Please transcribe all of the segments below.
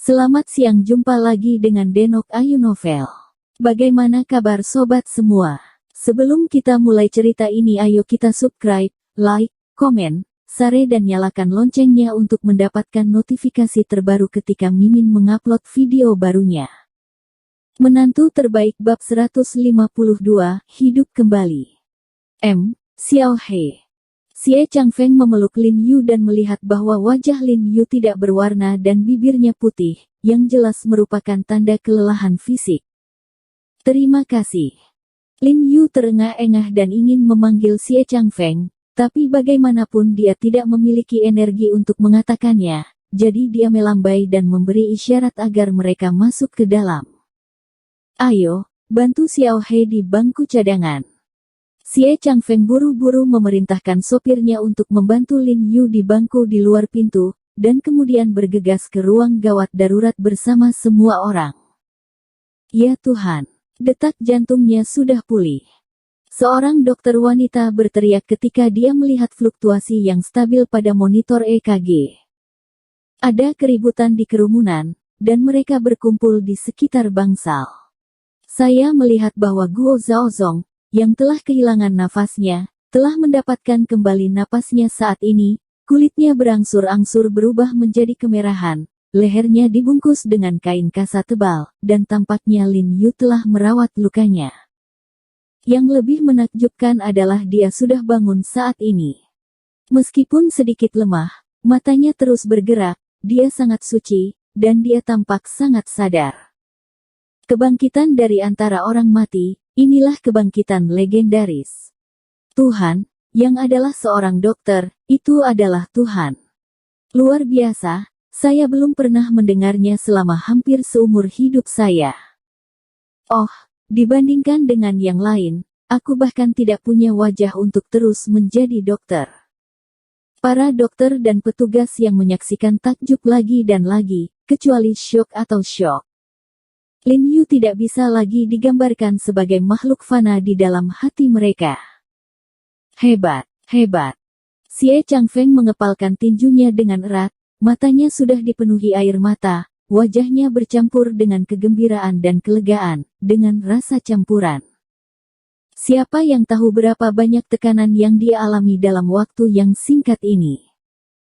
Selamat siang, jumpa lagi dengan Denok Ayu Novel. Bagaimana kabar sobat semua? Sebelum kita mulai cerita ini, ayo kita subscribe, like, komen, share dan nyalakan loncengnya untuk mendapatkan notifikasi terbaru ketika Mimin mengupload video barunya. Menantu terbaik bab 152, hidup kembali. Xiao He. Xie Changfeng memeluk Lin Yu dan melihat bahwa wajah Lin Yu tidak berwarna dan bibirnya putih, yang jelas merupakan tanda kelelahan fisik. Terima kasih. Lin Yu terengah-engah dan ingin memanggil Xie Changfeng, tapi bagaimanapun dia tidak memiliki energi untuk mengatakannya, jadi dia melambai dan memberi isyarat agar mereka masuk ke dalam. Ayo, bantu Xiao He di bangku cadangan. Xie Changfeng buru-buru memerintahkan sopirnya untuk membantu Lin Yu di bangku di luar pintu, dan kemudian bergegas ke ruang gawat darurat bersama semua orang. Ya Tuhan, detak jantungnya sudah pulih. Seorang dokter wanita berteriak ketika dia melihat fluktuasi yang stabil pada monitor EKG. Ada keributan di kerumunan, dan mereka berkumpul di sekitar bangsal. Saya melihat bahwa Guo Zhaozong, yang telah kehilangan nafasnya, telah mendapatkan kembali napasnya saat ini. Kulitnya berangsur-angsur berubah menjadi kemerahan, lehernya dibungkus dengan kain kasa tebal, dan tampaknya Lin Yu telah merawat lukanya. Yang lebih menakjubkan adalah dia sudah bangun saat ini. Meskipun sedikit lemah, matanya terus bergerak, dia sangat suci, dan dia tampak sangat sadar. Kebangkitan dari antara orang mati, inilah kebangkitan legendaris. Tuhan, yang adalah seorang dokter, itu adalah Tuhan. Luar biasa, saya belum pernah mendengarnya selama hampir seumur hidup saya. Oh, dibandingkan dengan yang lain, aku bahkan tidak punya wajah untuk terus menjadi dokter. Para dokter dan petugas yang menyaksikan takjub lagi dan lagi, kecuali syok atau syok. Lin Yu tidak bisa lagi digambarkan sebagai makhluk fana di dalam hati mereka. Hebat, hebat. Xie Changfeng mengepalkan tinjunya dengan erat, matanya sudah dipenuhi air mata, wajahnya bercampur dengan kegembiraan dan kelegaan, dengan rasa campuran. Siapa yang tahu berapa banyak tekanan yang dia alami dalam waktu yang singkat ini.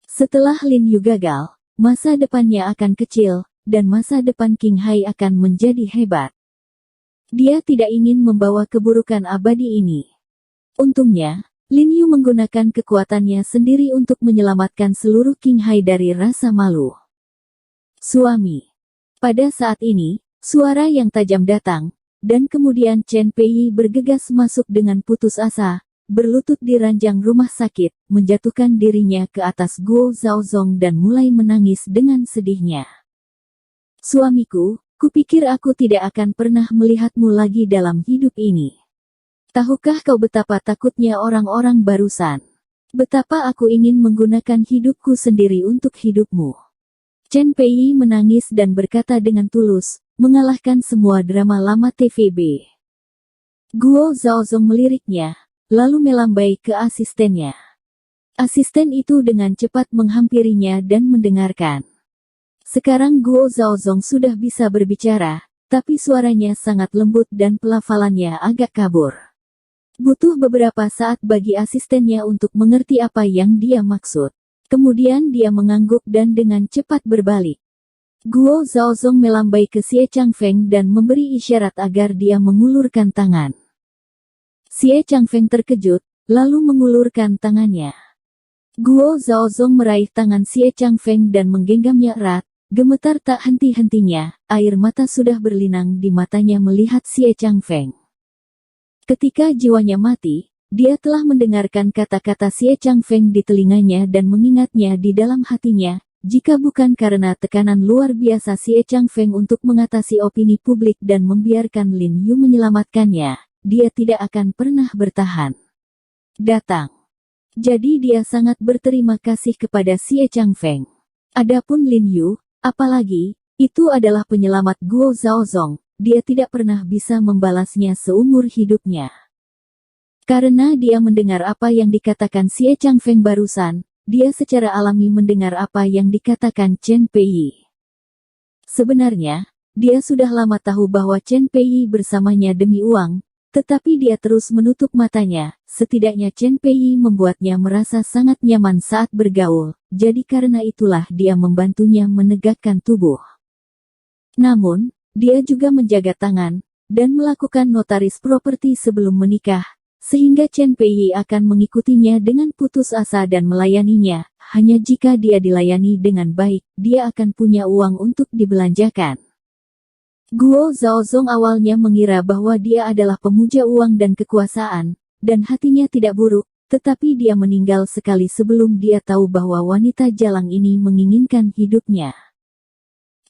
Setelah Lin Yu gagal, masa depannya akan kecil, dan masa depan King Hai akan menjadi hebat. Dia tidak ingin membawa keburukan abadi ini. Untungnya, Lin Yu menggunakan kekuatannya sendiri untuk menyelamatkan seluruh King Hai dari rasa malu. Suami. Pada saat ini, suara yang tajam datang, dan kemudian Chen Pei bergegas masuk dengan putus asa, berlutut di ranjang rumah sakit, menjatuhkan dirinya ke atas Guo Zhaozong dan mulai menangis dengan sedihnya. Suamiku, kupikir aku tidak akan pernah melihatmu lagi dalam hidup ini. Tahukah kau betapa takutnya orang-orang barusan? Betapa aku ingin menggunakan hidupku sendiri untuk hidupmu. Chen Pei menangis dan berkata dengan tulus, mengalahkan semua drama lama TVB. Guo Zhaozong meliriknya, lalu melambai ke asistennya. Asisten itu dengan cepat menghampirinya dan mendengarkan. Sekarang Guo Zhaozong sudah bisa berbicara, tapi suaranya sangat lembut dan pelafalannya agak kabur. Butuh beberapa saat bagi asistennya untuk mengerti apa yang dia maksud. Kemudian dia mengangguk dan dengan cepat berbalik. Guo Zhaozong melambai ke Xie Changfeng dan memberi isyarat agar dia mengulurkan tangan. Xie Changfeng terkejut, lalu mengulurkan tangannya. Guo Zhaozong meraih tangan Xie Changfeng dan menggenggamnya erat. Gemetar tak henti-hentinya, air mata sudah berlinang di matanya melihat Xie Changfeng. Ketika jiwanya mati, dia telah mendengarkan kata-kata Xie Changfeng di telinganya dan mengingatnya di dalam hatinya, jika bukan karena tekanan luar biasa Xie Changfeng untuk mengatasi opini publik dan membiarkan Lin Yu menyelamatkannya, dia tidak akan pernah bertahan. Datang. Jadi dia sangat berterima kasih kepada Xie Changfeng. Adapun Lin Yu, apalagi, itu adalah penyelamat Guo Zhaozong, dia tidak pernah bisa membalasnya seumur hidupnya. Karena dia mendengar apa yang dikatakan Xie Changfeng barusan, dia secara alami mendengar apa yang dikatakan Chen Pei. Sebenarnya, dia sudah lama tahu bahwa Chen Peiyi bersamanya demi uang, tetapi dia terus menutup matanya. Setidaknya Chen Peiyi membuatnya merasa sangat nyaman saat bergaul, jadi karena itulah dia membantunya menegakkan tubuh. Namun, dia juga menjaga tangan, dan melakukan notaris properti sebelum menikah, sehingga Chen Peiyi akan mengikutinya dengan putus asa dan melayaninya. Hanya jika dia dilayani dengan baik, dia akan punya uang untuk dibelanjakan. Guo Zhaozong awalnya mengira bahwa dia adalah pemuja uang dan kekuasaan, dan hatinya tidak buruk, tetapi dia meninggal sekali sebelum dia tahu bahwa wanita jalang ini menginginkan hidupnya.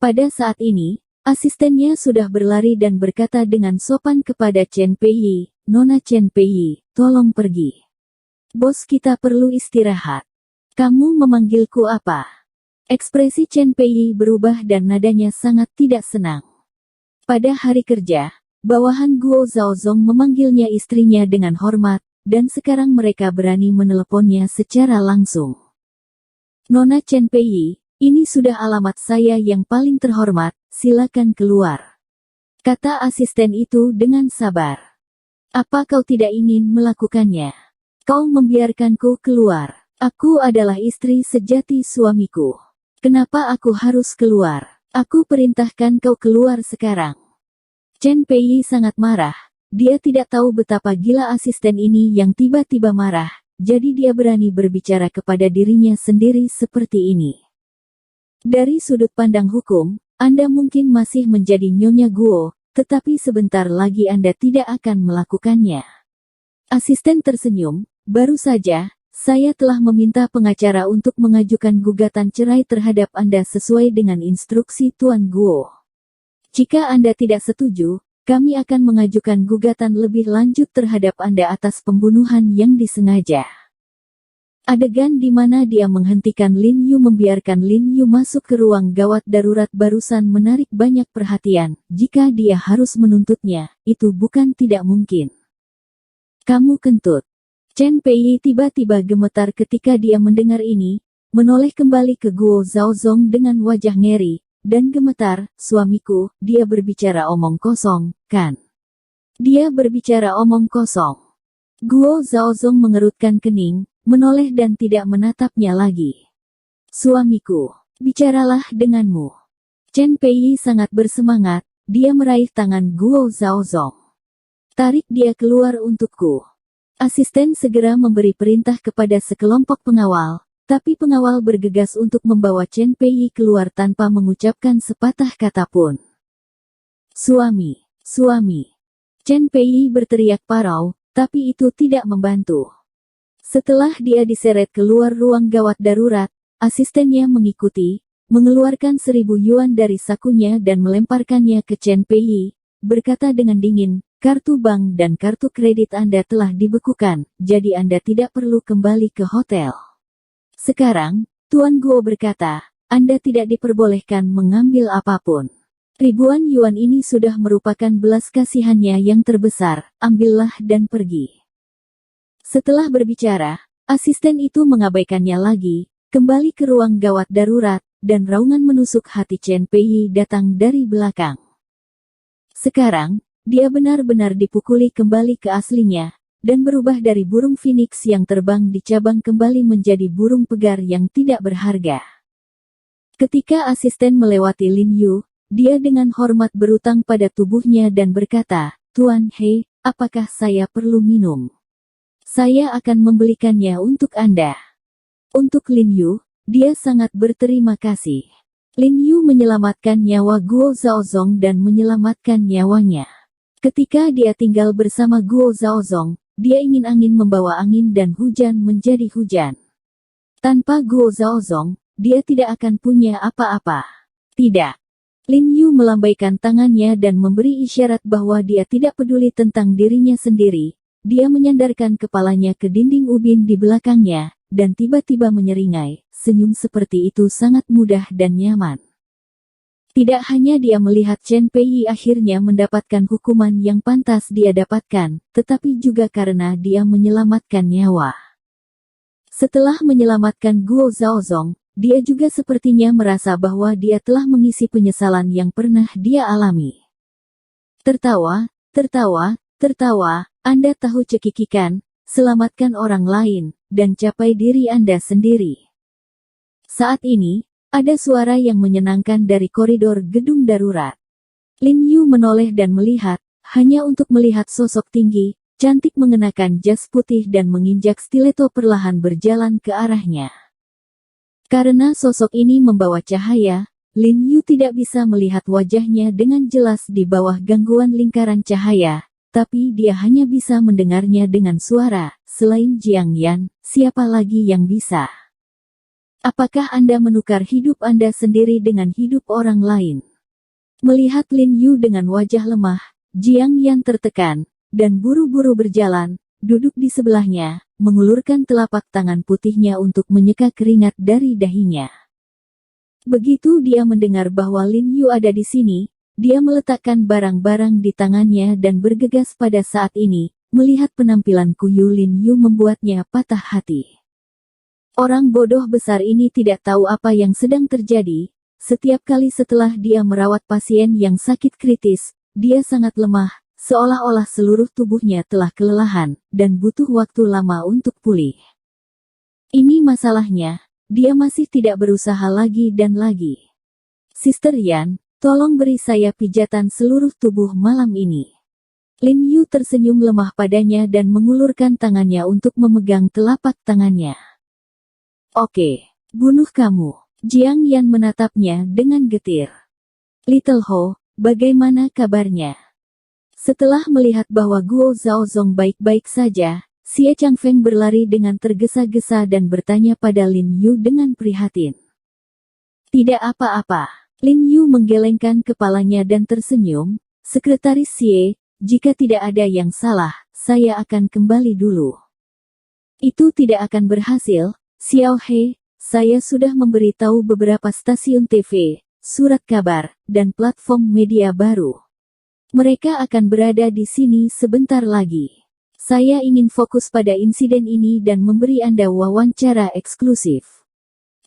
Pada saat ini, asistennya sudah berlari dan berkata dengan sopan kepada Chen Peiyi, "Nona Chen Peiyi, tolong pergi. Bos kita perlu istirahat." "Kamu memanggilku apa?" Ekspresi Chen Peiyi berubah dan nadanya sangat tidak senang. Pada hari kerja, bawahan Guo Zhaozong memanggilnya istrinya dengan hormat, dan sekarang mereka berani meneleponnya secara langsung. "Nona Chen Peiyi, ini sudah alamat saya yang paling terhormat, silakan keluar," kata asisten itu dengan sabar. "Apa kau tidak ingin melakukannya? Kau membiarkanku keluar. Aku adalah istri sejati suamiku. Kenapa aku harus keluar? Aku perintahkan kau keluar sekarang." Chen Peiyi sangat marah. Dia tidak tahu betapa gila asisten ini yang tiba-tiba marah, jadi dia berani berbicara kepada dirinya sendiri seperti ini. Dari sudut pandang hukum, Anda mungkin masih menjadi Nyonya Guo, tetapi sebentar lagi Anda tidak akan melakukannya. Asisten tersenyum, "Baru saja, saya telah meminta pengacara untuk mengajukan gugatan cerai terhadap Anda sesuai dengan instruksi Tuan Guo. Jika Anda tidak setuju, kami akan mengajukan gugatan lebih lanjut terhadap Anda atas pembunuhan yang disengaja." Adegan di mana dia menghentikan Lin Yu membiarkan Lin Yu masuk ke ruang gawat darurat barusan menarik banyak perhatian. Jika dia harus menuntutnya, itu bukan tidak mungkin. "Kamu kentut." Chen Peiyi tiba-tiba gemetar ketika dia mendengar ini, menoleh kembali ke Guo Zhaozong dengan wajah ngeri, dan gemetar. "Suamiku, dia berbicara omong kosong, kan? Dia berbicara omong kosong." Guo Zhaozong mengerutkan kening, menoleh dan tidak menatapnya lagi. "Suamiku, bicaralah denganmu." Chen Peiyi sangat bersemangat, dia meraih tangan Guo Zhaozong. "Tarik dia keluar untukku." Asisten segera memberi perintah kepada sekelompok pengawal, tapi pengawal bergegas untuk membawa Chen Peiyi keluar tanpa mengucapkan sepatah kata pun. "Suami, suami." Chen Peiyi berteriak parau, tapi itu tidak membantu. Setelah dia diseret keluar ruang gawat darurat, asistennya mengikuti, mengeluarkan 1.000 yuan dari sakunya dan melemparkannya ke Chen Peiyi, berkata dengan dingin, "Kartu bank dan kartu kredit Anda telah dibekukan, jadi Anda tidak perlu kembali ke hotel. Sekarang," Tuan Guo berkata, "Anda tidak diperbolehkan mengambil apapun. Ribuan yuan ini sudah merupakan belas kasihannya yang terbesar, ambillah dan pergi." Setelah berbicara, asisten itu mengabaikannya lagi, kembali ke ruang gawat darurat, dan raungan menusuk hati Chen Peiyi datang dari belakang. Sekarang, dia benar-benar dipukuli kembali ke aslinya, dan berubah dari burung phoenix yang terbang di cabang kembali menjadi burung pegar yang tidak berharga. Ketika asisten melewati Lin Yu, dia dengan hormat berutang pada tubuhnya dan berkata, "Tuan He, apakah saya perlu minum? Saya akan membelikannya untuk Anda." Untuk Lin Yu, dia sangat berterima kasih. Lin Yu menyelamatkan nyawa Guo Zhaozong dan menyelamatkan nyawanya. Ketika dia tinggal bersama Guo Zhaozong, dia ingin angin membawa angin dan hujan menjadi hujan. Tanpa Guo Zhaozong, dia tidak akan punya apa-apa. Tidak. Lin Yu melambaikan tangannya dan memberi isyarat bahwa dia tidak peduli tentang dirinya sendiri. Dia menyandarkan kepalanya ke dinding ubin di belakangnya, dan tiba-tiba menyeringai. Senyum seperti itu sangat mudah dan nyaman. Tidak hanya dia melihat Chen Peiyi akhirnya mendapatkan hukuman yang pantas dia dapatkan, tetapi juga karena dia menyelamatkan nyawa. Setelah menyelamatkan Guo Zhaozong, dia juga sepertinya merasa bahwa dia telah mengisi penyesalan yang pernah dia alami. Tertawa, tertawa, tertawa, Anda tahu cekikikan, selamatkan orang lain, dan capai diri Anda sendiri. Saat ini, ada suara yang menyenangkan dari koridor gedung darurat. Lin Yu menoleh dan melihat, hanya untuk melihat sosok tinggi, cantik mengenakan jas putih dan menginjak stiletto perlahan berjalan ke arahnya. Karena sosok ini membawa cahaya, Lin Yu tidak bisa melihat wajahnya dengan jelas di bawah gangguan lingkaran cahaya, tapi dia hanya bisa mendengarnya dengan suara. Selain Jiang Yan, siapa lagi yang bisa? Apakah Anda menukar hidup Anda sendiri dengan hidup orang lain? Melihat Lin Yu dengan wajah lemah, Jiang Yan tertekan, dan buru-buru berjalan, duduk di sebelahnya, mengulurkan telapak tangan putihnya untuk menyeka keringat dari dahinya. Begitu dia mendengar bahwa Lin Yu ada di sini, dia meletakkan barang-barang di tangannya dan bergegas pada saat ini. Melihat penampilan kuyu Lin Yu membuatnya patah hati. Orang bodoh besar ini tidak tahu apa yang sedang terjadi. Setiap kali setelah dia merawat pasien yang sakit kritis, dia sangat lemah, seolah-olah seluruh tubuhnya telah kelelahan, dan butuh waktu lama untuk pulih. Ini masalahnya. Dia masih tidak berusaha lagi dan lagi. Sister Yan, tolong beri saya pijatan seluruh tubuh malam ini. Lin Yu tersenyum lemah padanya dan mengulurkan tangannya untuk memegang telapak tangannya. Oke, bunuh kamu. Jiang Yan menatapnya dengan getir. Little Ho, bagaimana kabarnya? Setelah melihat bahwa Guo Zhaozong baik-baik saja, Xie Changfeng berlari dengan tergesa-gesa dan bertanya pada Lin Yu dengan prihatin. Tidak apa-apa. Lin Yu menggelengkan kepalanya dan tersenyum. Sekretaris Xie, jika tidak ada yang salah, saya akan kembali dulu. Itu tidak akan berhasil, Xiao He. Saya sudah memberitahu beberapa stasiun TV, surat kabar, dan platform media baru. Mereka akan berada di sini sebentar lagi. Saya ingin fokus pada insiden ini dan memberi Anda wawancara eksklusif.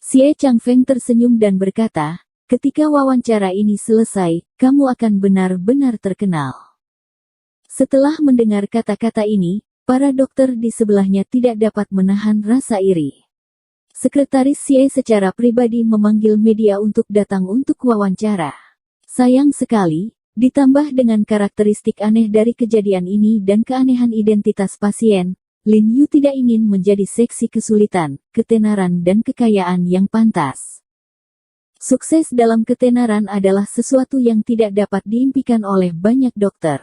Xie Changfeng tersenyum dan berkata, ketika wawancara ini selesai, kamu akan benar-benar terkenal. Setelah mendengar kata-kata ini, para dokter di sebelahnya tidak dapat menahan rasa iri. Sekretaris Xie secara pribadi memanggil media untuk datang untuk wawancara. Sayang sekali, ditambah dengan karakteristik aneh dari kejadian ini dan keanehan identitas pasien, Lin Yu tidak ingin menjadi seksi kesulitan, ketenaran dan kekayaan yang pantas. Sukses dalam ketenaran adalah sesuatu yang tidak dapat diimpikan oleh banyak dokter.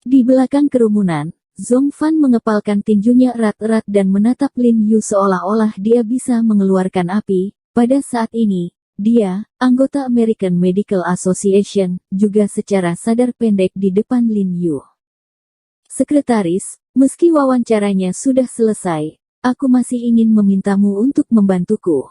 Di belakang kerumunan, Zhong Fan mengepalkan tinjunya erat-erat dan menatap Lin Yu seolah-olah dia bisa mengeluarkan api. Pada saat ini, dia, anggota American Medical Association, juga secara sadar pendek di depan Lin Yu. Sekretaris, meski wawancaranya sudah selesai, aku masih ingin memintamu untuk membantuku.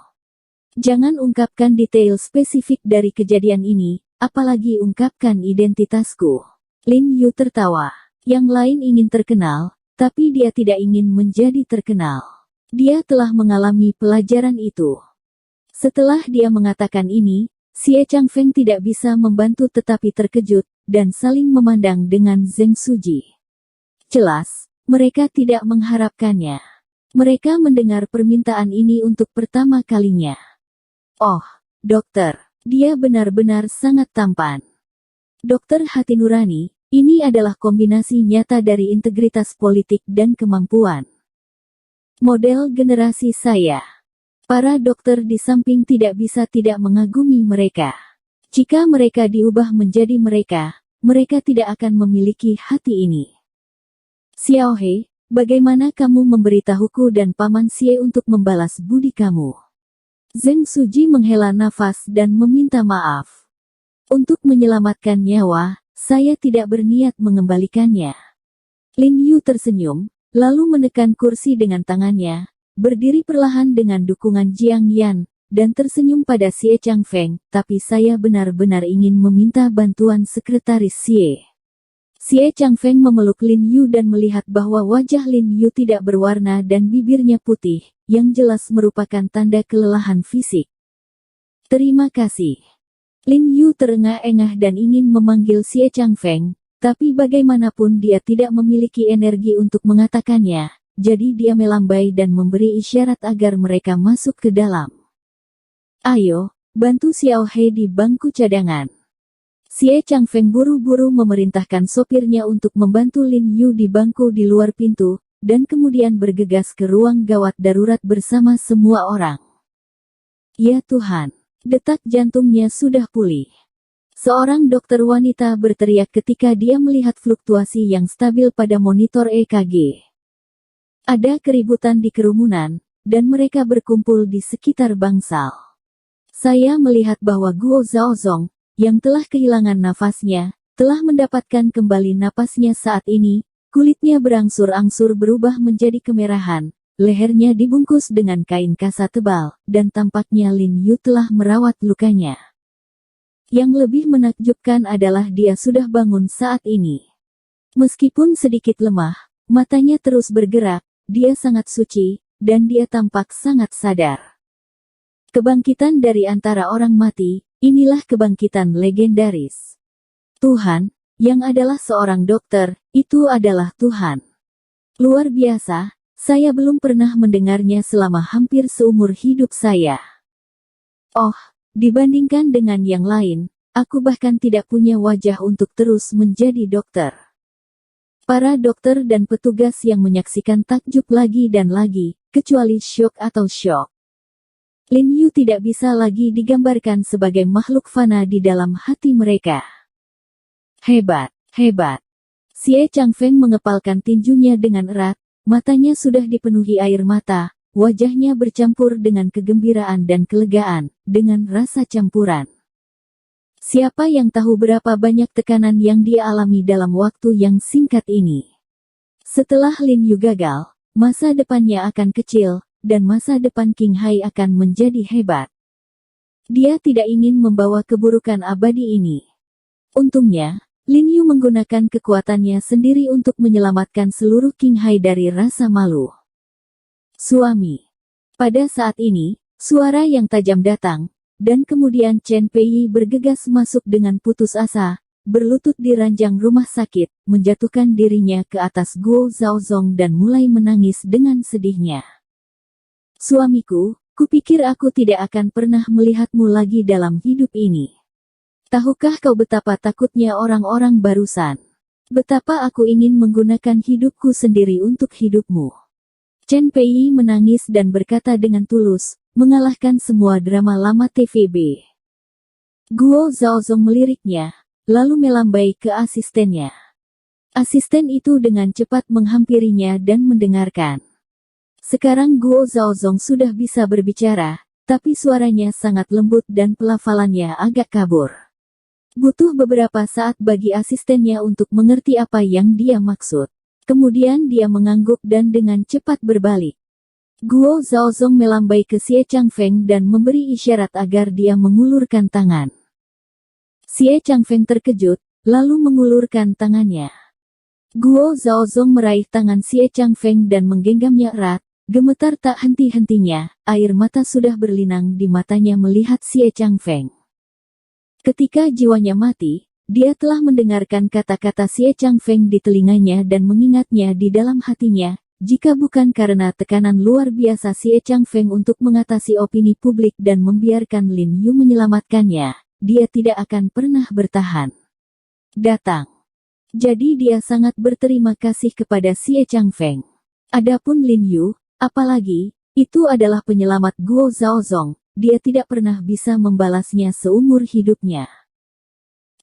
Jangan ungkapkan detail spesifik dari kejadian ini, apalagi ungkapkan identitasku. Lin Yu tertawa. Yang lain ingin terkenal, tapi dia tidak ingin menjadi terkenal. Dia telah mengalami pelajaran itu. Setelah dia mengatakan ini, Xie Changfeng tidak bisa membantu tetapi terkejut, dan saling memandang dengan Zheng Suji. Jelas, mereka tidak mengharapkannya. Mereka mendengar permintaan ini untuk pertama kalinya. Oh, dokter, dia benar-benar sangat tampan. Dokter hati nurani, ini adalah kombinasi nyata dari integritas politik dan kemampuan. Model generasi saya. Para dokter di samping tidak bisa tidak mengagumi mereka. Jika mereka diubah menjadi mereka, mereka tidak akan memiliki hati ini. Xiao He, bagaimana kamu memberitahuku dan Paman Xie untuk membalas budi kamu? Zheng Suji menghela nafas dan meminta maaf. Untuk menyelamatkan nyawa, saya tidak berniat mengembalikannya. Lin Yu tersenyum, lalu menekan kursi dengan tangannya, berdiri perlahan dengan dukungan Jiang Yan, dan tersenyum pada Xie Changfeng, tapi saya benar-benar ingin meminta bantuan Sekretaris Xie. Xie Changfeng memeluk Lin Yu dan melihat bahwa wajah Lin Yu tidak berwarna dan bibirnya putih, yang jelas merupakan tanda kelelahan fisik. Terima kasih. Lin Yu terengah-engah dan ingin memanggil Xie Changfeng, tapi bagaimanapun dia tidak memiliki energi untuk mengatakannya, jadi dia melambai dan memberi isyarat agar mereka masuk ke dalam. Ayo, bantu Xiao He di bangku cadangan. Xie Changfeng buru-buru memerintahkan sopirnya untuk membantu Lin Yu di bangku di luar pintu, dan kemudian bergegas ke ruang gawat darurat bersama semua orang. Ya Tuhan, detak jantungnya sudah pulih. Seorang dokter wanita berteriak ketika dia melihat fluktuasi yang stabil pada monitor EKG. Ada keributan di kerumunan, dan mereka berkumpul di sekitar bangsal. Saya melihat bahwa Guo Zhaozong, yang telah kehilangan nafasnya, telah mendapatkan kembali napasnya saat ini, kulitnya berangsur-angsur berubah menjadi kemerahan, lehernya dibungkus dengan kain kasa tebal, dan tampaknya Lin Yu telah merawat lukanya. Yang lebih menakjubkan adalah dia sudah bangun saat ini. Meskipun sedikit lemah, matanya terus bergerak, dia sangat suci, dan dia tampak sangat sadar. Kebangkitan dari antara orang mati, inilah kebangkitan legendaris. Tuhan, yang adalah seorang dokter, itu adalah Tuhan. Luar biasa, saya belum pernah mendengarnya selama hampir seumur hidup saya. Oh, dibandingkan dengan yang lain, aku bahkan tidak punya wajah untuk terus menjadi dokter. Para dokter dan petugas yang menyaksikan takjub lagi dan lagi, kecuali syok atau syok. Lin Yu tidak bisa lagi digambarkan sebagai makhluk fana di dalam hati mereka. Hebat, hebat. Xie Changfeng mengepalkan tinjunya dengan erat, matanya sudah dipenuhi air mata, wajahnya bercampur dengan kegembiraan dan kelegaan, dengan rasa campuran. Siapa yang tahu berapa banyak tekanan yang dia alami dalam waktu yang singkat ini. Setelah Lin Yu gagal, masa depannya akan kecil, dan masa depan Qing Hai akan menjadi hebat. Dia tidak ingin membawa keburukan abadi ini. Untungnya, Lin Yu menggunakan kekuatannya sendiri untuk menyelamatkan seluruh Qing Hai dari rasa malu. Suami. Pada saat ini, suara yang tajam datang, dan kemudian Chen Pei bergegas masuk dengan putus asa, berlutut di ranjang rumah sakit, menjatuhkan dirinya ke atas Guo Zhaozong dan mulai menangis dengan sedihnya. Suamiku, kupikir aku tidak akan pernah melihatmu lagi dalam hidup ini. Tahukah kau betapa takutnya orang-orang barusan? Betapa aku ingin menggunakan hidupku sendiri untuk hidupmu. Chen Pei menangis dan berkata dengan tulus, mengalahkan semua drama lama TVB. Guo Zhaozong meliriknya, lalu melambai ke asistennya. Asisten itu dengan cepat menghampirinya dan mendengarkan. Sekarang Guo Zhaozong sudah bisa berbicara, tapi suaranya sangat lembut dan pelafalannya agak kabur. Butuh beberapa saat bagi asistennya untuk mengerti apa yang dia maksud. Kemudian dia mengangguk dan dengan cepat berbalik. Guo Zhaozong melambai ke Xie Changfeng dan memberi isyarat agar dia mengulurkan tangan. Xie Changfeng terkejut, lalu mengulurkan tangannya. Guo Zhaozong meraih tangan Xie Changfeng dan menggenggamnya erat. Gemetar tak henti-hentinya, air mata sudah berlinang di matanya melihat Xie Changfeng. Ketika jiwanya mati, dia telah mendengarkan kata-kata Xie Changfeng di telinganya dan mengingatnya di dalam hatinya, jika bukan karena tekanan luar biasa Xie Changfeng untuk mengatasi opini publik dan membiarkan Lin Yu menyelamatkannya, dia tidak akan pernah bertahan. Datang. Jadi dia sangat berterima kasih kepada Xie Changfeng. Adapun Lin Yu, apalagi, itu adalah penyelamat Guo Zhaozong, dia tidak pernah bisa membalasnya seumur hidupnya.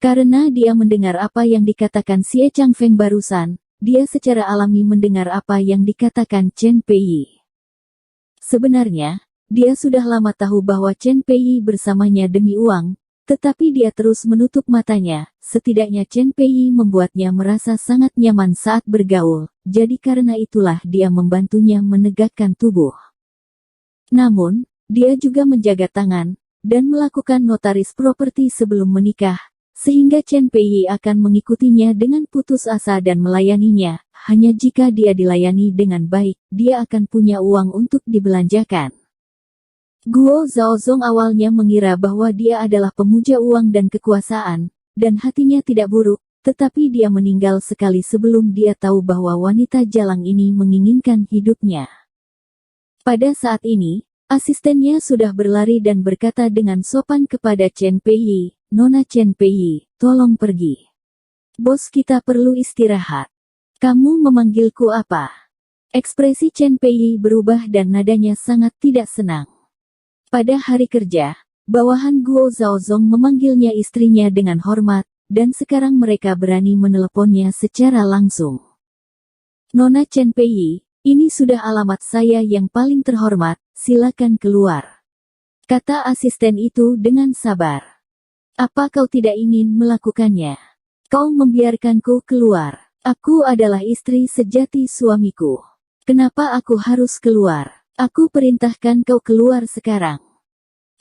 Karena dia mendengar apa yang dikatakan Xie Changfeng barusan, dia secara alami mendengar apa yang dikatakan Chen Pei. Sebenarnya, dia sudah lama tahu bahwa Chen Pei bersamanya demi uang, tetapi dia terus menutup matanya, setidaknya Chen Pei membuatnya merasa sangat nyaman saat bergaul, jadi karena itulah dia membantunya menegakkan tubuh. Namun, dia juga menjaga tangan, dan melakukan notaris properti sebelum menikah, sehingga Chen Peiyi akan mengikutinya dengan putus asa dan melayaninya. Hanya jika dia dilayani dengan baik, dia akan punya uang untuk dibelanjakan. Guo Zhaozong awalnya mengira bahwa dia adalah pemuja uang dan kekuasaan, dan hatinya tidak buruk, tetapi dia meninggal sekali sebelum dia tahu bahwa wanita jalang ini menginginkan hidupnya. Pada saat ini, asistennya sudah berlari dan berkata dengan sopan kepada Chen Peiyi, "Nona Chen Peiyi, tolong pergi. Bos kita perlu istirahat." "Kamu memanggilku apa?" Ekspresi Chen Peiyi berubah dan nadanya sangat tidak senang. Pada hari kerja, bawahan Guo Zhaozong memanggilnya istrinya dengan hormat, dan sekarang mereka berani meneleponnya secara langsung. "Nona Chen Peiyi, ini sudah alamat saya yang paling terhormat, silakan keluar," kata asisten itu dengan sabar. "Apa kau tidak ingin melakukannya? Kau membiarkanku keluar. Aku adalah istri sejati suamiku. Kenapa aku harus keluar? Aku perintahkan kau keluar sekarang."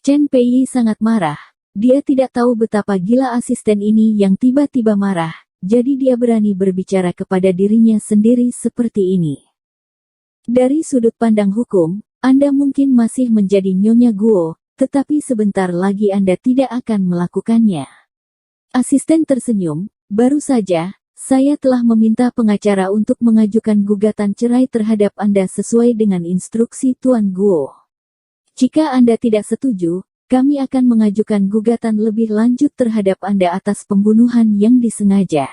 Chen Peiyi sangat marah. Dia tidak tahu betapa gila asisten ini yang tiba-tiba marah, jadi dia berani berbicara kepada dirinya sendiri seperti ini. Dari sudut pandang hukum, Anda mungkin masih menjadi Nyonya Guo, tetapi sebentar lagi Anda tidak akan melakukannya. Asisten tersenyum, "Baru saja, saya telah meminta pengacara untuk mengajukan gugatan cerai terhadap Anda sesuai dengan instruksi Tuan Guo. Jika Anda tidak setuju, kami akan mengajukan gugatan lebih lanjut terhadap Anda atas pembunuhan yang disengaja."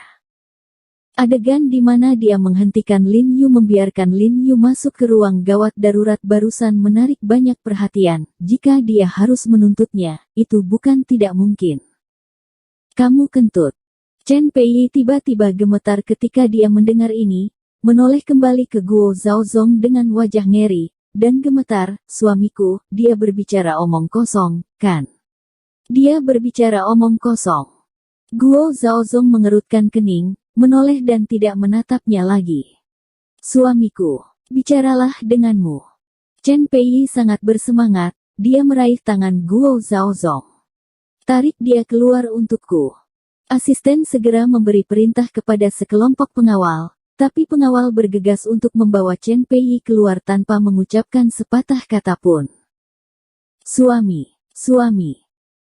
Adegan di mana dia menghentikan Lin Yu membiarkan Lin Yu masuk ke ruang gawat darurat barusan menarik banyak perhatian. Jika dia harus menuntutnya, itu bukan tidak mungkin. "Kamu kentut." Chen Peiyi tiba-tiba gemetar ketika dia mendengar ini, menoleh kembali ke Guo Zhaozong dengan wajah ngeri, dan gemetar. "Suamiku, dia berbicara omong kosong, kan? Dia berbicara omong kosong." Guo Zhaozong mengerutkan kening, menoleh dan tidak menatapnya lagi. "Suamiku, bicaralah denganmu." Chen Peiyi sangat bersemangat, dia meraih tangan Guo Zhaozong. "Tarik dia keluar untukku." Asisten segera memberi perintah kepada sekelompok pengawal, tapi pengawal bergegas untuk membawa Chen Peiyi keluar tanpa mengucapkan sepatah kata pun. "Suami, suami."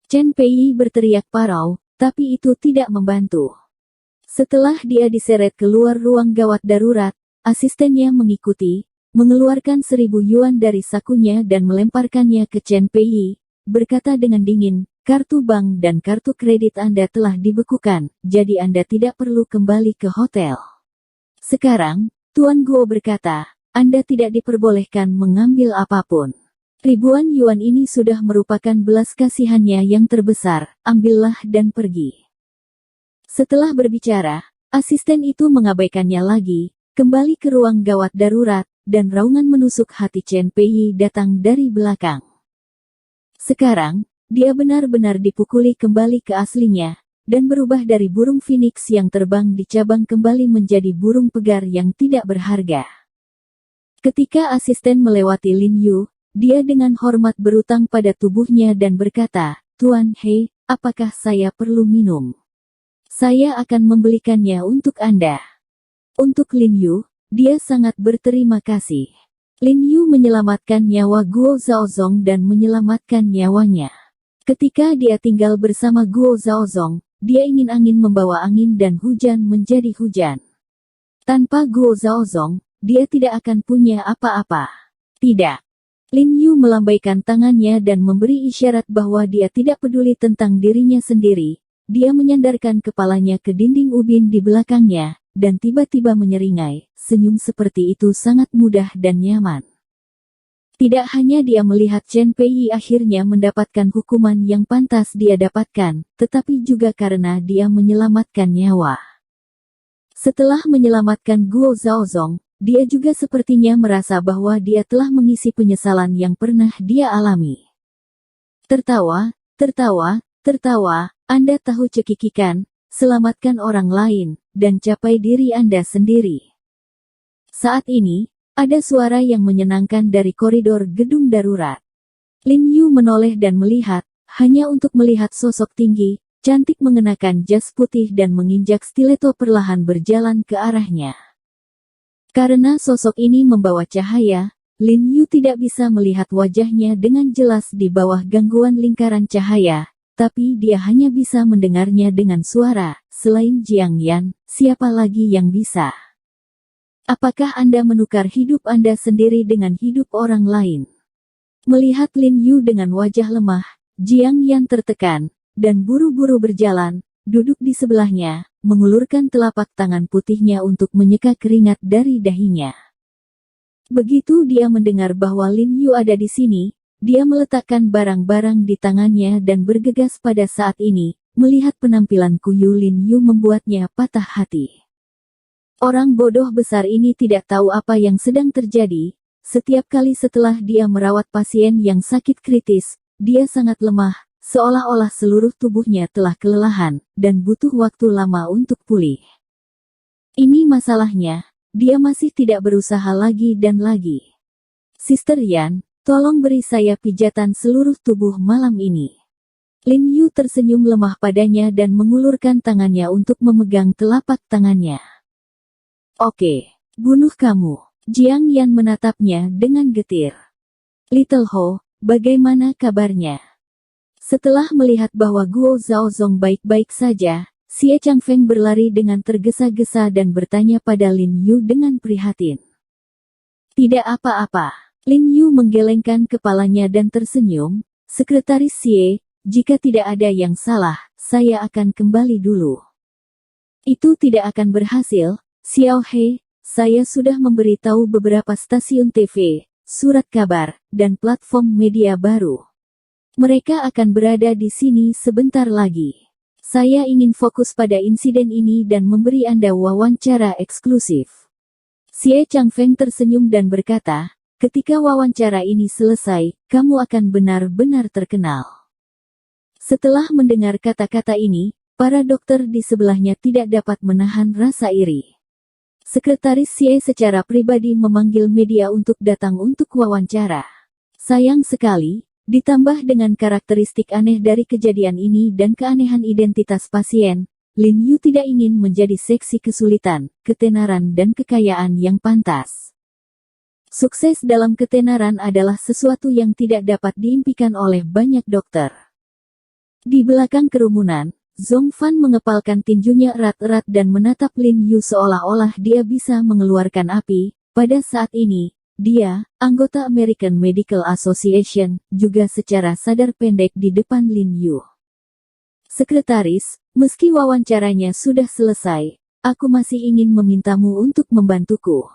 Chen Peiyi berteriak parau, tapi itu tidak membantu. Setelah dia diseret keluar ruang gawat darurat, asistennya mengikuti, mengeluarkan 1.000 yuan dari sakunya dan melemparkannya ke Chen Peiyi, berkata dengan dingin, "Kartu bank dan kartu kredit Anda telah dibekukan, jadi Anda tidak perlu kembali ke hotel. Sekarang," Tuan Guo berkata, "Anda tidak diperbolehkan mengambil apapun. Ribuan yuan ini sudah merupakan belas kasihannya yang terbesar, ambillah dan pergi." Setelah berbicara, asisten itu mengabaikannya lagi, kembali ke ruang gawat darurat, dan raungan menusuk hati Chen Peiyi datang dari belakang. Sekarang, dia benar-benar dipukuli kembali ke aslinya, dan berubah dari burung phoenix yang terbang di cabang kembali menjadi burung pegar yang tidak berharga. Ketika asisten melewati Lin Yu, dia dengan hormat berutang pada tubuhnya dan berkata, "Tuan He, apakah saya perlu minum? Saya akan membelikannya untuk Anda." Untuk Lin Yu, dia sangat berterima kasih. Lin Yu menyelamatkan nyawa Guo Zhaozong dan menyelamatkan nyawanya. Ketika dia tinggal bersama Guo Zhaozong, dia ingin angin membawa angin dan hujan menjadi hujan. Tanpa Guo Zhaozong, dia tidak akan punya apa-apa. Tidak. Lin Yu melambaikan tangannya dan memberi isyarat bahwa dia tidak peduli tentang dirinya sendiri. Dia menyandarkan kepalanya ke dinding ubin di belakangnya, dan tiba-tiba menyeringai. Senyum seperti itu sangat mudah dan nyaman. Tidak hanya dia melihat Chen Peiyi akhirnya mendapatkan hukuman yang pantas dia dapatkan, tetapi juga karena dia menyelamatkan nyawa. Setelah menyelamatkan Guo Zhaozong, dia juga sepertinya merasa bahwa dia telah mengisi penyesalan yang pernah dia alami. Tertawa, tertawa, tertawa. Anda tahu cekikikan, selamatkan orang lain, dan capai diri Anda sendiri. Saat ini, ada suara yang menyenangkan dari koridor gedung darurat. Lin Yu menoleh dan melihat, hanya untuk melihat sosok tinggi, cantik mengenakan jas putih dan menginjak stiletto perlahan berjalan ke arahnya. Karena sosok ini membawa cahaya, Lin Yu tidak bisa melihat wajahnya dengan jelas di bawah gangguan lingkaran cahaya, tapi dia hanya bisa mendengarnya dengan suara. Selain Jiang Yan, siapa lagi yang bisa? Apakah Anda menukar hidup Anda sendiri dengan hidup orang lain? Melihat Lin Yu dengan wajah lemah, Jiang Yan tertekan, dan buru-buru berjalan, duduk di sebelahnya, mengulurkan telapak tangan putihnya untuk menyeka keringat dari dahinya. Begitu dia mendengar bahwa Lin Yu ada di sini, dia meletakkan barang-barang di tangannya dan bergegas pada saat ini. Melihat penampilan kuyu Lin Yu membuatnya patah hati. Orang bodoh besar ini tidak tahu apa yang sedang terjadi. Setiap kali setelah dia merawat pasien yang sakit kritis, dia sangat lemah, seolah-olah seluruh tubuhnya telah kelelahan, dan butuh waktu lama untuk pulih. Ini masalahnya, dia masih tidak berusaha lagi dan lagi. Sister Yan, tolong beri saya pijatan seluruh tubuh malam ini. Lin Yu tersenyum lemah padanya dan mengulurkan tangannya untuk memegang telapak tangannya. Oke, bunuh kamu. Jiang Yan menatapnya dengan getir. Little Ho, bagaimana kabarnya? Setelah melihat bahwa Guo Zhaozong baik-baik saja, Xie Changfeng berlari dengan tergesa-gesa dan bertanya pada Lin Yu dengan prihatin. Tidak apa-apa. Lin Yu menggelengkan kepalanya dan tersenyum. Sekretaris Xie, jika tidak ada yang salah, saya akan kembali dulu. Itu tidak akan berhasil, Xiao He, saya sudah memberitahu beberapa stasiun TV, surat kabar, dan platform media baru. Mereka akan berada di sini sebentar lagi. Saya ingin fokus pada insiden ini dan memberi Anda wawancara eksklusif. Xie Changfeng tersenyum dan berkata, ketika wawancara ini selesai, kamu akan benar-benar terkenal. Setelah mendengar kata-kata ini, para dokter di sebelahnya tidak dapat menahan rasa iri. Sekretaris Xie secara pribadi memanggil media untuk datang untuk wawancara. Sayang sekali, ditambah dengan karakteristik aneh dari kejadian ini dan keanehan identitas pasien, Lin Yu tidak ingin menjadi seksi kesulitan, ketenaran dan kekayaan yang pantas. Sukses dalam ketenaran adalah sesuatu yang tidak dapat diimpikan oleh banyak dokter. Di belakang kerumunan, Zhong Fan mengepalkan tinjunya erat-erat dan menatap Lin Yu seolah-olah dia bisa mengeluarkan api. Pada saat ini, dia, anggota American Medical Association, juga secara sadar pendek di depan Lin Yu. Sekretaris, meski wawancaranya sudah selesai, aku masih ingin memintamu untuk membantuku.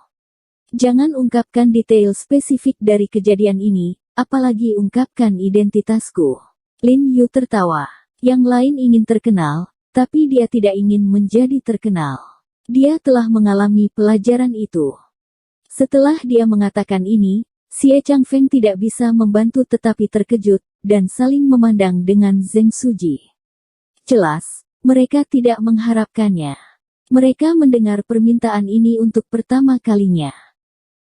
Jangan ungkapkan detail spesifik dari kejadian ini, apalagi ungkapkan identitasku. Lin Yu tertawa. Yang lain ingin terkenal, tapi dia tidak ingin menjadi terkenal. Dia telah mengalami pelajaran itu. Setelah dia mengatakan ini, Xie Changfeng tidak bisa membantu tetapi terkejut, dan saling memandang dengan Zheng Suji. Jelas, mereka tidak mengharapkannya. Mereka mendengar permintaan ini untuk pertama kalinya.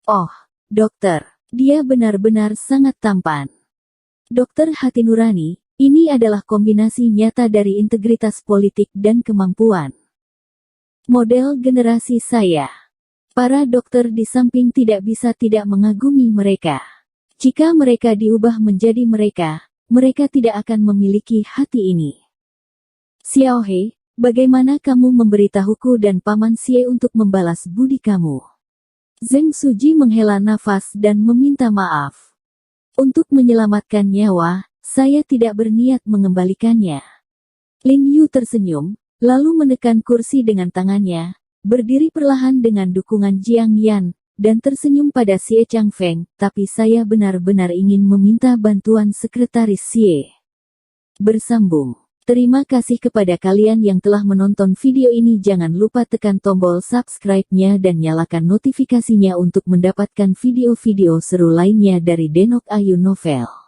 Oh, dokter, dia benar-benar sangat tampan. Dokter hati nurani, ini adalah kombinasi nyata dari integritas politik dan kemampuan. Model generasi saya. Para dokter di samping tidak bisa tidak mengagumi mereka. Jika mereka diubah menjadi mereka, mereka tidak akan memiliki hati ini. Xiao He, bagaimana kamu memberitahuku dan Paman Xie untuk membalas budi kamu? Zheng Suji menghela nafas dan meminta maaf. Untuk menyelamatkan nyawa, saya tidak berniat mengembalikannya. Lin Yu tersenyum, lalu menekan kursi dengan tangannya, berdiri perlahan dengan dukungan Jiang Yan, dan tersenyum pada Xie Changfeng, tapi saya benar-benar ingin meminta bantuan Sekretaris Xie. Bersambung. Terima kasih kepada kalian yang telah menonton video ini. Jangan lupa tekan tombol subscribe-nya dan nyalakan notifikasinya untuk mendapatkan video-video seru lainnya dari Denok Ayu Novel.